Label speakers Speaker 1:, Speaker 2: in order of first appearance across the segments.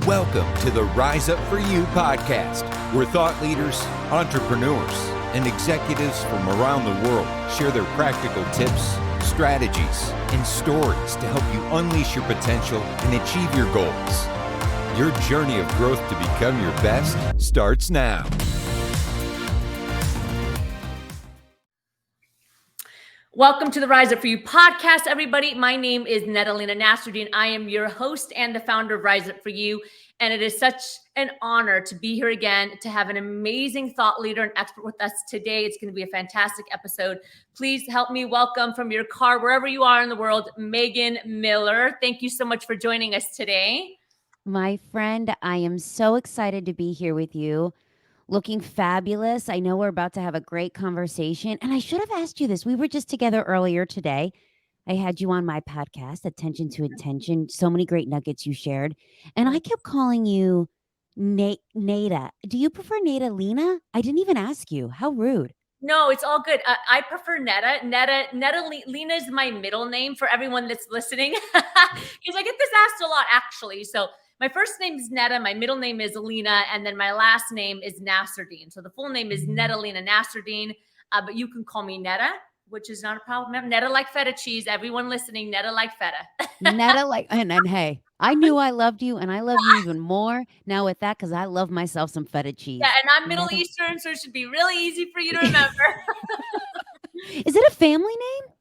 Speaker 1: Welcome to the Rise Up For You podcast, where thought leaders, entrepreneurs, and executives from around the world share their practical tips, strategies, and stories to help you unleash your potential and achieve your goals. Your journey of growth to become your best starts now.
Speaker 2: Welcome to the Rise Up For You podcast, everybody. My name is Natalina Nasruddin. I am your host and the founder of Rise Up For You. And it is such an honor to be here again, to have an amazing thought leader and expert with us today. It's going to be a fantastic episode. Please help me welcome from your car, wherever you are in the world, Megan Miller. Thank you so much for joining us today.
Speaker 3: My friend, I am so excited to be here with you. Looking fabulous. I know we're about to have a great conversation. And I should have asked you this. We were just together earlier today. I had you on my podcast, Attention to Intention. So many great nuggets you shared. And I kept calling you Nada. Do you prefer Nada Lena? I didn't even ask you. How rude.
Speaker 2: No, it's all good. I prefer Netta. Lena is my middle name for everyone that's listening, because I get this asked a lot, actually. So my first name is Netta, my middle name is Lena, and then my last name is Nasruddin. So the full name is Natalina Nasruddin, but you can call me Netta, which is not a problem. Netta like feta cheese. Everyone listening, Netta like feta.
Speaker 3: Netta like, and hey, I knew I loved you, and I love you even more now with that, because I love myself some feta cheese.
Speaker 2: Yeah, and I'm Middle Eastern, so it should be really easy for you to remember.
Speaker 3: Is it a family name?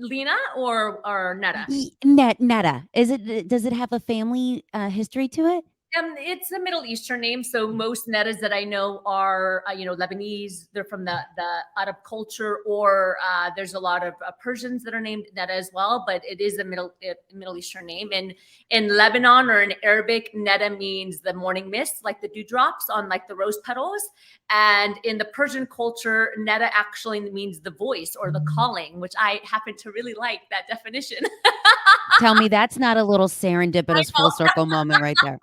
Speaker 2: Lena or Netta?
Speaker 3: Netta. Does it have a family history to it?
Speaker 2: It's a Middle Eastern name, so most Nettas that I know are, Lebanese. They're from the Arab culture, or there's a lot of Persians that are named Netta as well. But it is a Middle Eastern name. And in Lebanon or in Arabic, Netta means the morning mist, like the dewdrops on like the rose petals. And in the Persian culture, Netta actually means the voice or the calling, which I happen to really like that definition.
Speaker 3: Tell me that's not a little serendipitous full circle moment right there.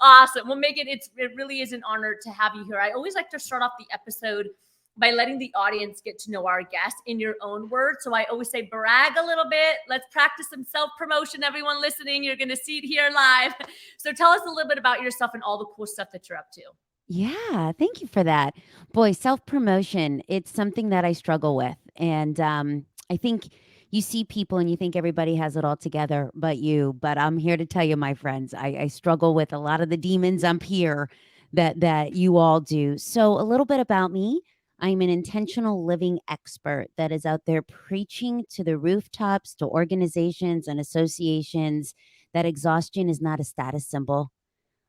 Speaker 2: Awesome. Well, Megan, it really is an honor to have you here. I always like to start off the episode by letting the audience get to know our guest in your own words. So I always say, brag a little bit. Let's practice some self-promotion. Everyone listening, you're going to see it here live. So tell us a little bit about yourself and all the cool stuff that you're up to.
Speaker 3: Yeah, thank you for that. Boy, self-promotion, it's something that I struggle with. And I think you see people and you think everybody has it all together but you. But I'm here to tell you, my friends, I struggle with a lot of the demons up here that you all do. So a little bit about me. I'm an intentional living expert that is out there preaching to the rooftops, to organizations and associations, that exhaustion is not a status symbol.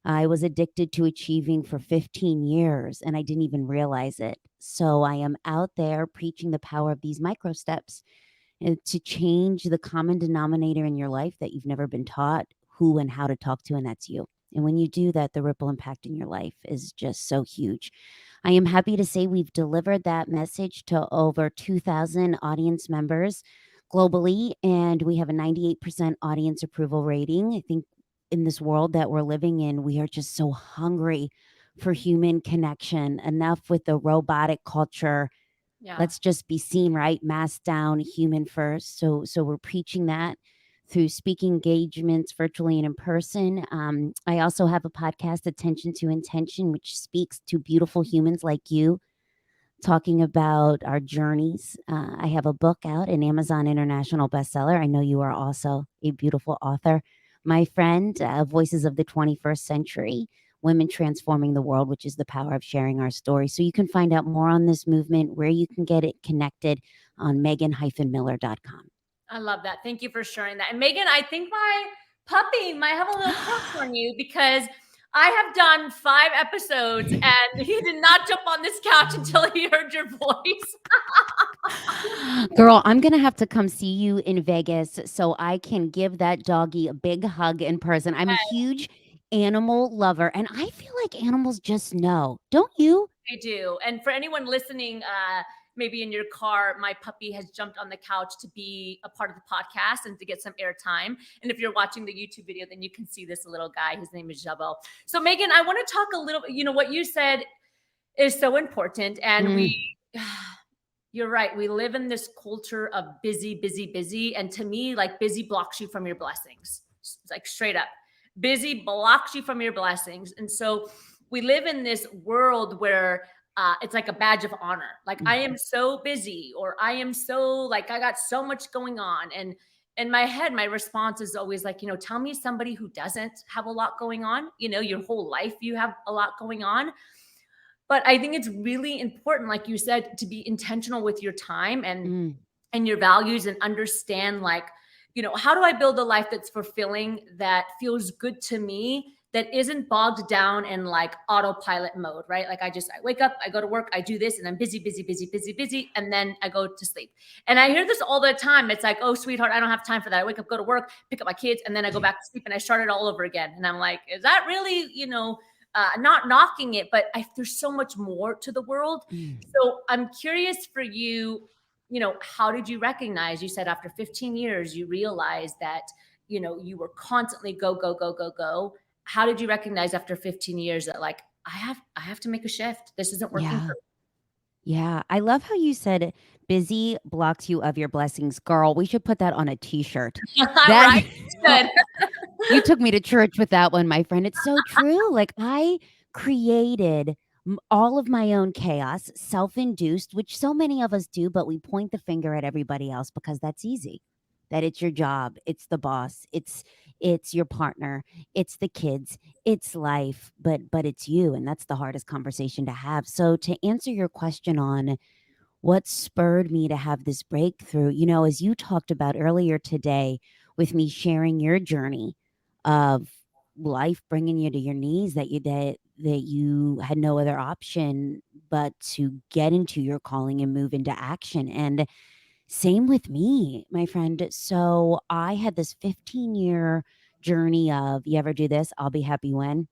Speaker 3: I was addicted to achieving for 15 years and I didn't even realize it. So I am out there preaching the power of these micro steps to change the common denominator in your life that you've never been taught who and how to talk to, and that's you. And when you do that, the ripple impact in your life is just so huge. I am happy to say we've delivered that message to over 2,000 audience members globally, and we have a 98% audience approval rating. I think in this world that we're living in, we are just so hungry for human connection. Enough with the robotic culture.
Speaker 2: Yeah.
Speaker 3: Let's just be seen, right? Mask down, human first. So we're preaching that through speaking engagements virtually and in person. I also have a podcast, Attention to Intention, which speaks to beautiful humans like you, talking about our journeys. I have a book out, an Amazon International bestseller. I know you are also a beautiful author. My friend, Voices of the 21st Century, Women Transforming the World, which is the power of sharing our story. So you can find out more on this movement, where you can get it connected, on megan-miller.com.
Speaker 2: I love that. Thank you for sharing that. And Megan, I think my puppy might have a little crush on you, because I have done 5 episodes and he did not jump on this couch until he heard your voice.
Speaker 3: Girl, I'm going to have to come see you in Vegas so I can give that doggy a big hug in person. I'm a huge animal lover, and I feel like animals just know. Don't you?
Speaker 2: I do. And for anyone listening, maybe in your car, my puppy has jumped on the couch to be a part of the podcast and to get some airtime. And if you're watching the YouTube video, then you can see this little guy. His name is Jabo. So Megan, I want to talk a little, what you said is so important. And you're right. We live in this culture of busy, busy, busy. And to me, like, busy blocks you from your blessings. It's like straight up. Busy blocks you from your blessings. And so we live in this world where it's like a badge of honor. Like, I am so busy, or I am so, like, I got so much going on. And in my head, my response is always like, tell me somebody who doesn't have a lot going on. Your whole life, you have a lot going on. But I think it's really important, like you said, to be intentional with your time
Speaker 3: Mm.
Speaker 2: and your values, and understand, like, how do I build a life that's fulfilling, that feels good to me, that isn't bogged down in like autopilot mode, right? Like, I wake up, I go to work, I do this, and I'm busy, busy, busy, busy, busy, and then I go to sleep. And I hear this all the time. It's like, oh, sweetheart, I don't have time for that. I wake up, go to work, pick up my kids, and then I go back to sleep, and I start it all over again. And I'm like, is that really, not knocking it, but there's so much more to the world.
Speaker 3: Mm.
Speaker 2: So I'm curious for you, how did you recognize, you said after 15 years, you realized that, you were constantly go, go, go, go, go. How did you recognize after 15 years that, like, I have to make a shift. This isn't working
Speaker 3: Yeah.
Speaker 2: for
Speaker 3: Yeah. I love how you said busy blocks you of your blessings. Girl, we should put that on a t-shirt.
Speaker 2: me.
Speaker 3: That
Speaker 2: Right? Good.
Speaker 3: You took me to church with that one, my friend. It's so true. Like, I created all of my own chaos, self-induced, which so many of us do, but we point the finger at everybody else because that's easy. That it's your job, it's the boss, it's your partner, it's the kids, it's life, but it's you, and that's the hardest conversation to have. So to answer your question on what spurred me to have this breakthrough, as you talked about earlier today with me sharing your journey of life bringing you to your knees, that you had no other option but to get into your calling and move into action. And same with me, my friend. So I had this 15-year journey of, you ever do this? I'll be happy when.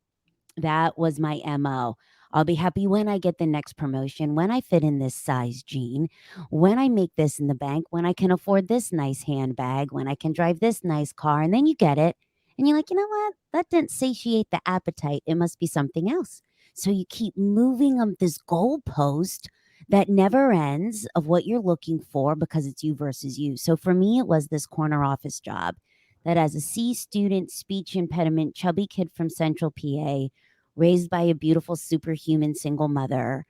Speaker 3: That was my MO. I'll be happy when I get the next promotion, when I fit in this size jean, when I make this in the bank, when I can afford this nice handbag, when I can drive this nice car. And then you get it. And you're like, you know what? That didn't satiate the appetite. It must be something else. So you keep moving on this goalpost that never ends of what you're looking for because it's you versus you. So for me, it was this corner office job that, as a C student, speech impediment, chubby kid from Central PA, raised by a beautiful superhuman single mother,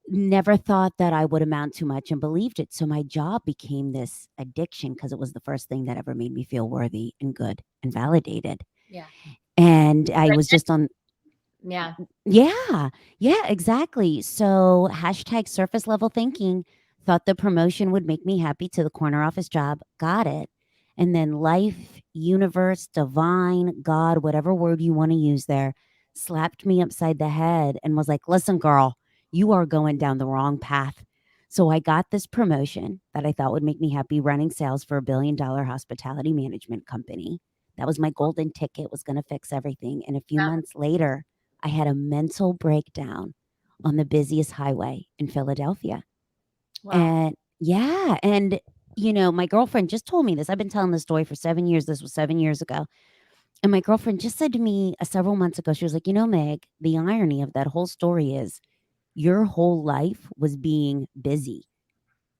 Speaker 3: never thought that I would amount to much and believed it. So my job became this addiction because it was the first thing that ever made me feel worthy and good and validated.
Speaker 2: Yeah.
Speaker 3: And I was just on,
Speaker 2: Yeah.
Speaker 3: yeah, yeah, exactly. So hashtag surface level thinking, thought the promotion would make me happy to the corner office job. Got it. And then life, universe, divine, God, whatever word you want to use there, slapped me upside the head and was like, listen, girl, you are going down the wrong path. So I got this promotion that I thought would make me happy, running sales for $1 billion hospitality management company. That was my golden ticket, was going to fix everything. And a few
Speaker 2: Yeah.
Speaker 3: months later, I had a mental breakdown on the busiest highway in Philadelphia.
Speaker 2: Wow.
Speaker 3: And yeah, and my girlfriend just told me this. I've been telling this story for 7 years. This was 7 years ago. And my girlfriend just said to me several months ago, she was like, Meg, the irony of that whole story is your whole life was being busy.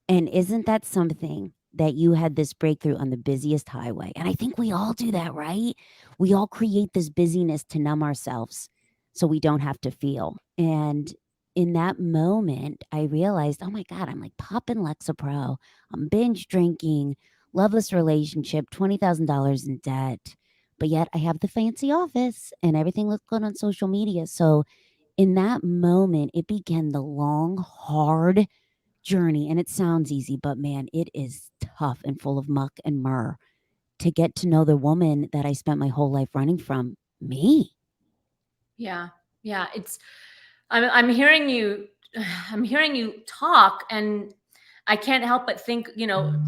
Speaker 3: And isn't that something that you had this breakthrough on the busiest highway? And I think we all do that, right? We all create this busyness to numb ourselves so we don't have to feel. And in that moment, I realized, oh my God, I'm like popping Lexapro. I'm binge drinking, loveless relationship, $20,000 in debt. But yet I have the fancy office and everything looks good on social media. So in that moment, it began the long, hard journey. And it sounds easy, but man, it is tough and full of muck and myrrh to get to know the woman that I spent my whole life running from, me.
Speaker 2: Yeah. Yeah. I'm hearing you, I'm hearing you talk, and I can't help but think,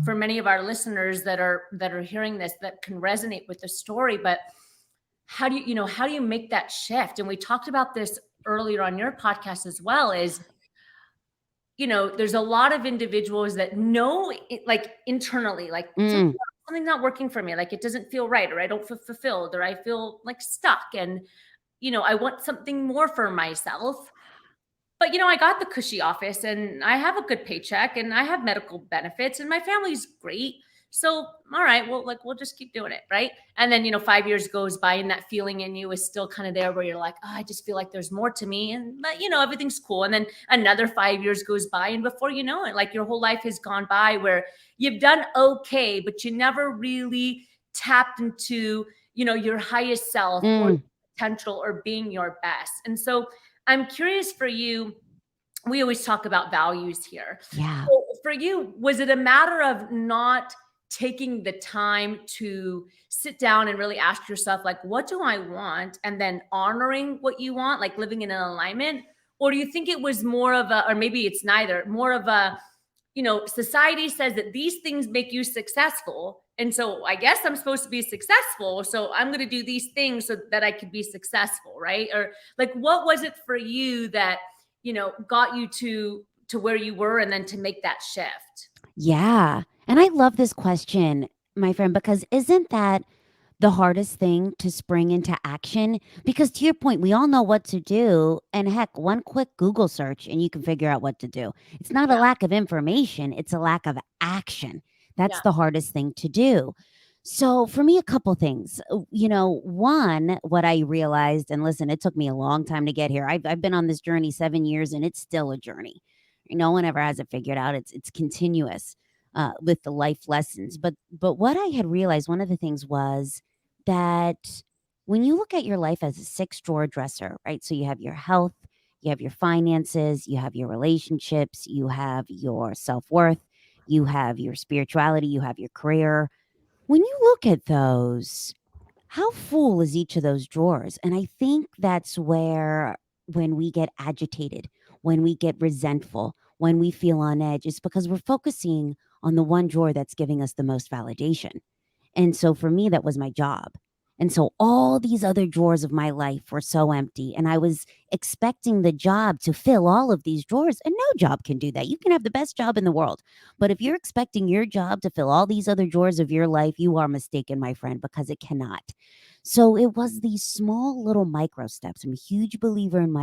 Speaker 2: for many of our listeners that are hearing this, that can resonate with the story, but how do you make that shift? And we talked about this earlier on your podcast as well, is, there's a lot of individuals that know it, like, internally, like,
Speaker 3: Mm,
Speaker 2: something's not working for me, like, it doesn't feel right, or I don't feel fulfilled, or I feel like stuck, and I want something more for myself. But, I got the cushy office, and I have a good paycheck, and I have medical benefits, and my family's great. So, all right, well, like we'll just keep doing it, right? And then, 5 years goes by and that feeling in you is still kind of there where you're like, oh, I just feel like there's more to me. And but everything's cool. And then another 5 years goes by, and before you know it, like your whole life has gone by where you've done okay, but you never really tapped into, your highest self or
Speaker 3: Mm,
Speaker 2: potential or being your best. And so I'm curious for you, we always talk about values here.
Speaker 3: yeah.
Speaker 2: So for you, was it a matter of not taking the time to sit down and really ask yourself, like, what do I want? And then honoring what you want, like living in an alignment? Or do you think it was more of a, or maybe it's neither, more of a, society says that these things make you successful. And so I guess I'm supposed to be successful. So I'm going to do these things so that I could be successful, right? Or like, what was it for you that, got you to where you were and then to make that shift?
Speaker 3: Yeah. And I love this question, my friend, because isn't that the hardest thing to spring into action? Because to your point, we all know what to do. And heck, one quick Google search and you can figure out what to do. It's not a
Speaker 2: Yeah.
Speaker 3: lack of information, it's a lack of action. That's
Speaker 2: Yeah.
Speaker 3: the hardest thing to do. So for me, a couple things. One, what I realized, and listen, it took me a long time to get here. I've been on this journey 7 years, and it's still a journey. No one ever has it figured out. It's continuous with the life lessons. But what I had realized, one of the things was that when you look at your life as a six drawer dresser, right? So you have your health, you have your finances, you have your relationships, you have your self worth, you have your spirituality, you have your career. When you look at those, how full is each of those drawers? And I think that's where, when we get agitated, when we get resentful, when we feel on edge, it's because we're focusing on the one drawer that's giving us the most validation. And so for me, that was my job. And so all these other drawers of my life were so empty. And I was expecting the job to fill all of these drawers. And no job can do that. You can have the best job in the world. But if you're expecting your job to fill all these other drawers of your life, you are mistaken, my friend, because it cannot. So it was these small little micro steps. I'm a huge believer in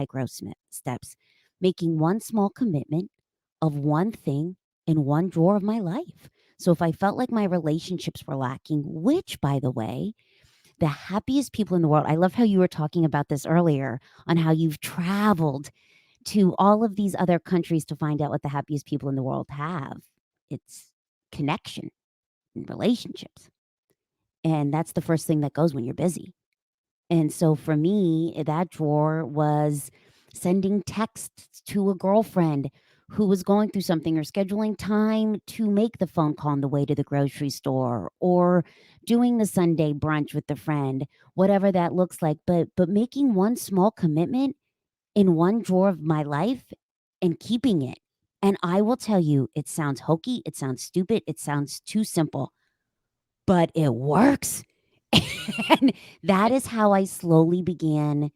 Speaker 3: steps, making one small commitment of one thing in one drawer of my life. So if I felt like my relationships were lacking, which, by the way, the happiest people in the world, I love how you were talking about this earlier on how you've traveled to all of these other countries to find out what the happiest people in the world have. It's connection and relationships. And that's the first thing that goes when you're busy. And so for me, that drawer was sending texts to a girlfriend who was going through something, or scheduling time to make the phone call on the way to the grocery store, or doing the Sunday brunch with the friend, whatever that looks like. But making one small commitment in one drawer of my life and keeping it. And I will tell you, it sounds hokey, it sounds stupid, it sounds too simple, but it works. And that is how I slowly began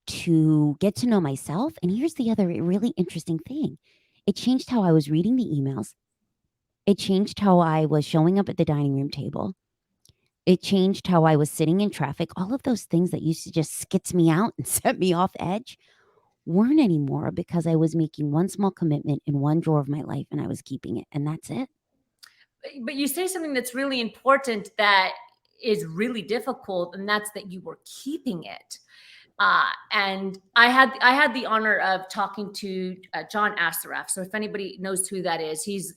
Speaker 3: to get to know myself. And here's the other really interesting thing, it changed how I was reading the emails, it changed how I was showing up at the dining room table, it changed how I was sitting in traffic. All of those things that used to just skits me out and set me off edge weren't anymore, because I was making one small commitment in one drawer of my life and I was keeping it. And that's it.
Speaker 2: But you say something that's really important that is really difficult, and that's that you were keeping it. And I had the honor of talking to John Assaraf. So if anybody knows who that is, he's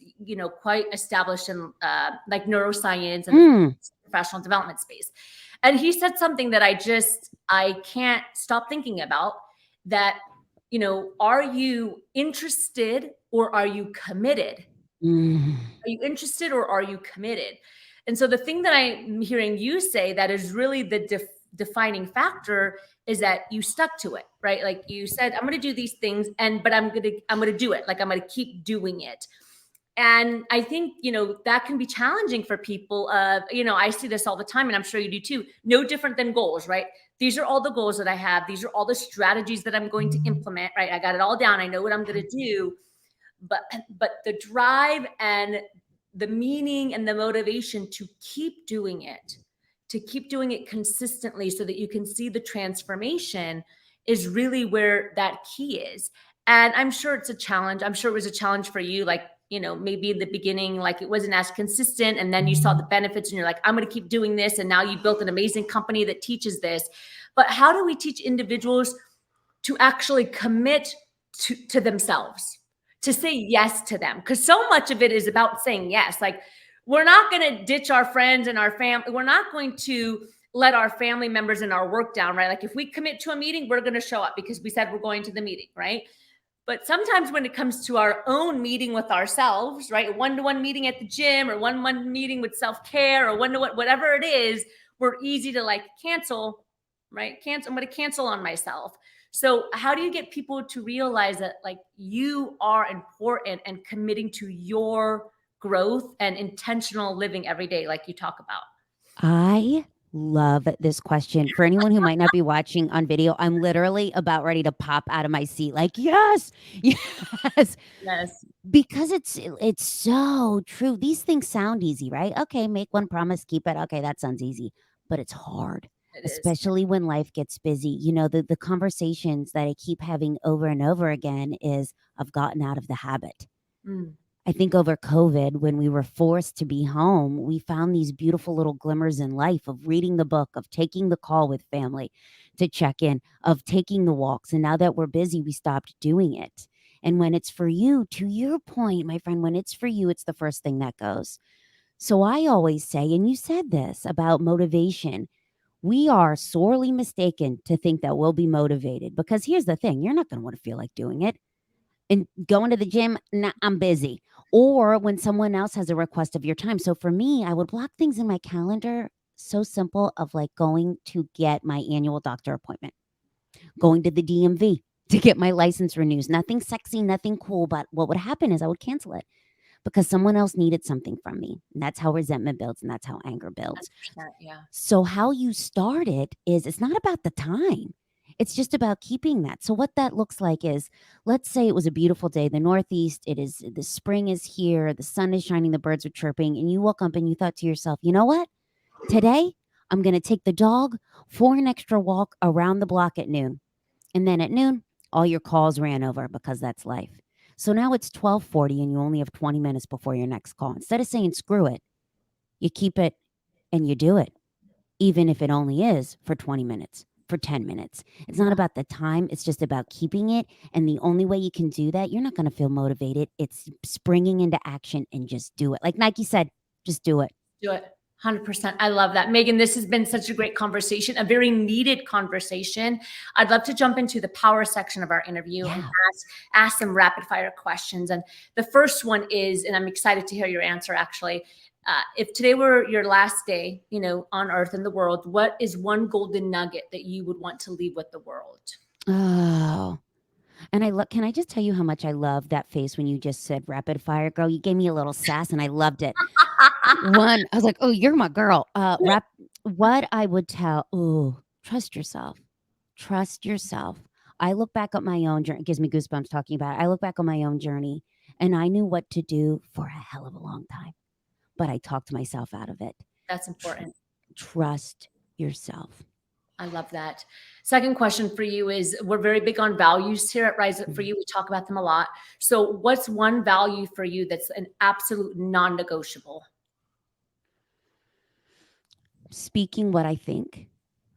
Speaker 2: quite established in like neuroscience and the
Speaker 3: Mm,
Speaker 2: professional development space. And he said something that I can't stop thinking about. That are you interested or are you committed?
Speaker 3: mm,
Speaker 2: Are you interested or are you committed? And so the thing that I'm hearing you say that is really the defining factor is that you stuck to it, right? Like you said, I'm going to do these things, but I'm going to do it. Like I'm going to keep doing it. And I think, that can be challenging for people. I see this all the time, and I'm sure you do too. No different than goals, right? These are all the goals that I have. These are all the strategies that I'm going to implement, right? I got it all down. I know what I'm going to do, but the drive and the meaning and the motivation to keep doing it consistently so that you can see the transformation is really where that key is. And I'm sure it's a challenge. I'm sure it was a challenge for you, like maybe in the beginning, like it wasn't as consistent, and then you saw the benefits and you're like, I'm going to keep doing this. And now you built an amazing company that teaches this. But how do we teach individuals to actually commit to themselves, to say yes to them? Because so much of it is about saying yes. Like, we're not going to ditch our friends and our family. We're not going to let our family members and our work down, right? Like, if we commit to a meeting, we're going to show up because we said we're going to the meeting, right? But sometimes when it comes to our own meeting with ourselves, right? One-to-one meeting at the gym, or one meeting with self-care, or one-to-one, whatever it is, we're easy to like cancel, right? I'm going to cancel on myself. So how do you get people to realize that like you are important and committing to your growth and intentional living every day, like you talk about?
Speaker 3: I love this question. For anyone who might not be watching on video, I'm literally about ready to pop out of my seat like, yes, yes.
Speaker 2: Yes,
Speaker 3: Because it's so true. These things sound easy, right? Okay, make one promise, keep it. Okay, that sounds easy, but it's hard,
Speaker 2: it is.
Speaker 3: especially when life gets busy. The conversations that I keep having over and over again is I've gotten out of the habit.
Speaker 2: Mm,
Speaker 3: I think over COVID, when we were forced to be home, we found these beautiful little glimmers in life of reading the book, of taking the call with family to check in, of taking the walks. And now that we're busy, we stopped doing it. And when it's for you, to your point, my friend, when it's for you, it's the first thing that goes. So I always say, and you said this about motivation, we are sorely mistaken to think that we'll be motivated, because here's the thing, you're not going to want to feel like doing it. And going to the gym, nah, I'm busy. Or when someone else has a request of your time. So for me, I would block things in my calendar, so simple, of like going to get my annual doctor appointment, going to the DMV to get my license renewed. Nothing sexy, nothing cool. But what would happen is I would cancel it because someone else needed something from me. And that's how resentment builds, and that's how anger builds.
Speaker 2: 100%, yeah.
Speaker 3: So how you start it is, it's not about the time. It's just about keeping that. So what that looks like is, let's say it was a beautiful day, the Northeast, the spring is here, the sun is shining, the birds are chirping, and you woke up and you thought to yourself, you know what? Today, I'm going to take the dog for an extra walk around the block at noon. And then at noon, all your calls ran over, because that's life. So now it's 12:40 and you only have 20 minutes before your next call. Instead of saying screw it, you keep it and you do it, even if it only is for 20 minutes, for 10 minutes. It's not
Speaker 2: Yeah.
Speaker 3: about the time. It's just about keeping it. And the only way you can do that, you're not going to feel motivated. It's springing into action and just do it. Like Nike said, just do it.
Speaker 2: Do it. 100%. I love that. Megan, this has been such a great conversation, a very needed conversation. I'd love to jump into the power section of our interview and
Speaker 3: Yeah.
Speaker 2: ask some rapid fire questions. And the first one is, and I'm excited to hear your answer actually. If today were your last day, on earth in the world, what is one golden nugget that you would want to leave with the world?
Speaker 3: Oh. And can I just tell you how much I love that face when you just said rapid fire, girl? You gave me a little sass and I loved it. One, I was like, oh, you're my girl. What I would tell, trust yourself. Trust yourself. I look back at my own journey. It gives me goosebumps talking about it. I look back on my own journey and I knew what to do for a hell of a long time, but I talked myself out of it.
Speaker 2: That's important.
Speaker 3: Trust yourself.
Speaker 2: I love that. Second question for you is, we're very big on values here at Rise Up For You. We talk about them a lot. So what's one value for you that's an absolute non-negotiable?
Speaker 3: Speaking what I think.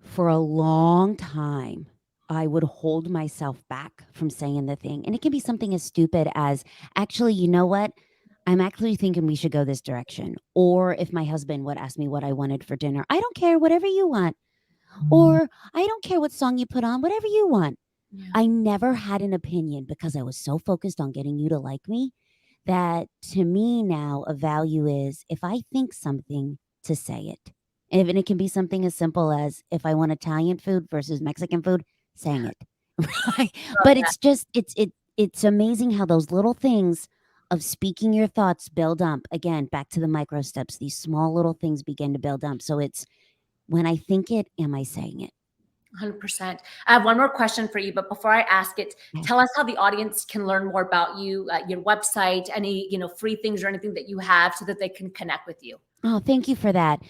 Speaker 3: For a long time, I would hold myself back from saying the thing. And it can be something as stupid as, actually, you know what? I'm actually thinking we should go this direction. Or if my husband would ask me what I wanted for dinner, I don't care, whatever you want. Or I don't care what song you put on, whatever you want.
Speaker 2: Yeah.
Speaker 3: I never had an opinion because I was so focused on getting you to like me, that to me now a value is, if I think something, to say it. And it can be something as simple as, if I want Italian food versus Mexican food, saying it. Right? But it's just it's amazing how those little things of speaking your thoughts build up. Again, back to the micro steps, these small little things begin to build up. So it's, when I think it, am I saying it?
Speaker 2: 100%. I have one more question for you, but before I ask it, tell us how the audience can learn more about you, your website, any, free things or anything that you have, so that they can connect with you.
Speaker 3: Oh, thank you for that.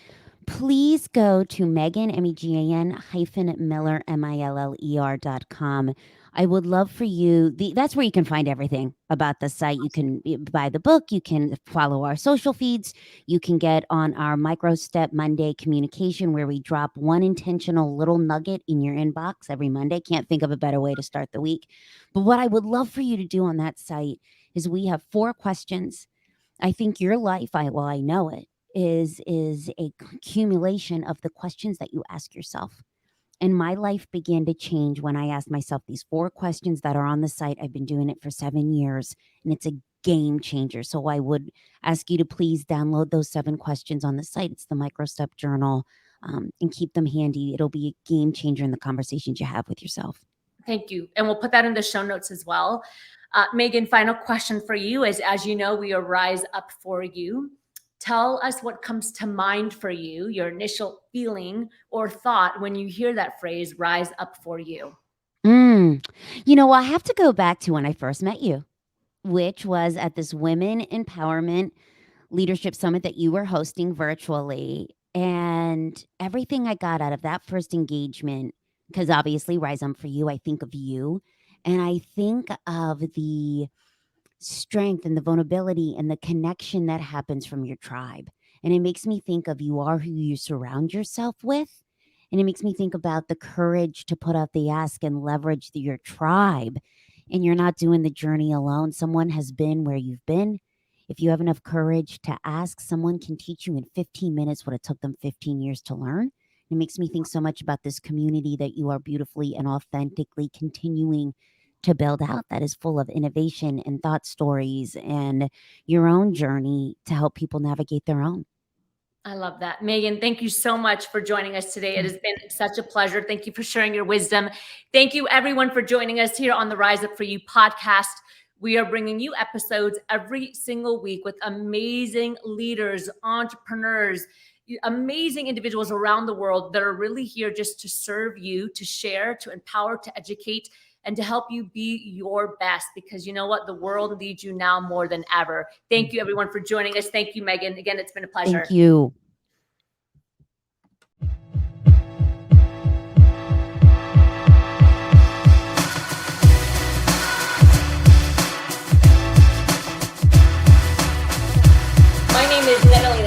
Speaker 3: please go to Megan, Megan hyphen Miller, Miller.com. I would love for you. That's where you can find everything about the site. You can buy the book. You can follow our social feeds. You can get on our Microstep Monday communication where we drop one intentional little nugget in your inbox every Monday. Can't think of a better way to start the week. But what I would love for you to do on that site is we have 4 questions. I think your life, I know it, is a accumulation of the questions that you ask yourself. And my life began to change when I asked myself these 4 questions that are on the site. I've been doing it for 7 years, and it's a game changer. So I would ask you to please download those 7 questions on the site. It's the Microstep Journal, and keep them handy. It'll be a game changer in the conversations you have with yourself.
Speaker 2: Thank you. And we'll put that in the show notes as well. Megan, final question for you is, as you know, we are Rise Up for You. Tell us what comes to mind for you, your initial feeling or thought when you hear that phrase, rise up for you.
Speaker 3: I have to go back to when I first met you, which was at this Women Empowerment Leadership Summit that you were hosting virtually. And everything I got out of that first engagement, because obviously Rise Up for You, I think of you. And I think of the strength and the vulnerability and the connection that happens from your tribe. And it makes me think of you are who you surround yourself with. And it makes me think about the courage to put out the ask and leverage your tribe. And you're not doing the journey alone. Someone has been where you've been. If you have enough courage to ask, someone can teach you in 15 minutes what it took them 15 years to learn. It makes me think so much about this community that you are beautifully and authentically continuing to build out, that is full of innovation and thought stories and your own journey to help people navigate their own.
Speaker 2: I love that. Megan, thank you so much for joining us today. It has been such a pleasure. Thank you for sharing your wisdom. Thank you, everyone, for joining us here on the Rise Up For You podcast. We are bringing you episodes every single week with amazing leaders, entrepreneurs, amazing individuals around the world that are really here just to serve you, to share, to empower, to educate, and to help you be your best, because you know what? The world needs you now more than ever. Thank you, everyone, for joining us. Thank you, Megan. Again, it's been a pleasure.
Speaker 3: Thank you.
Speaker 2: My name is Natalie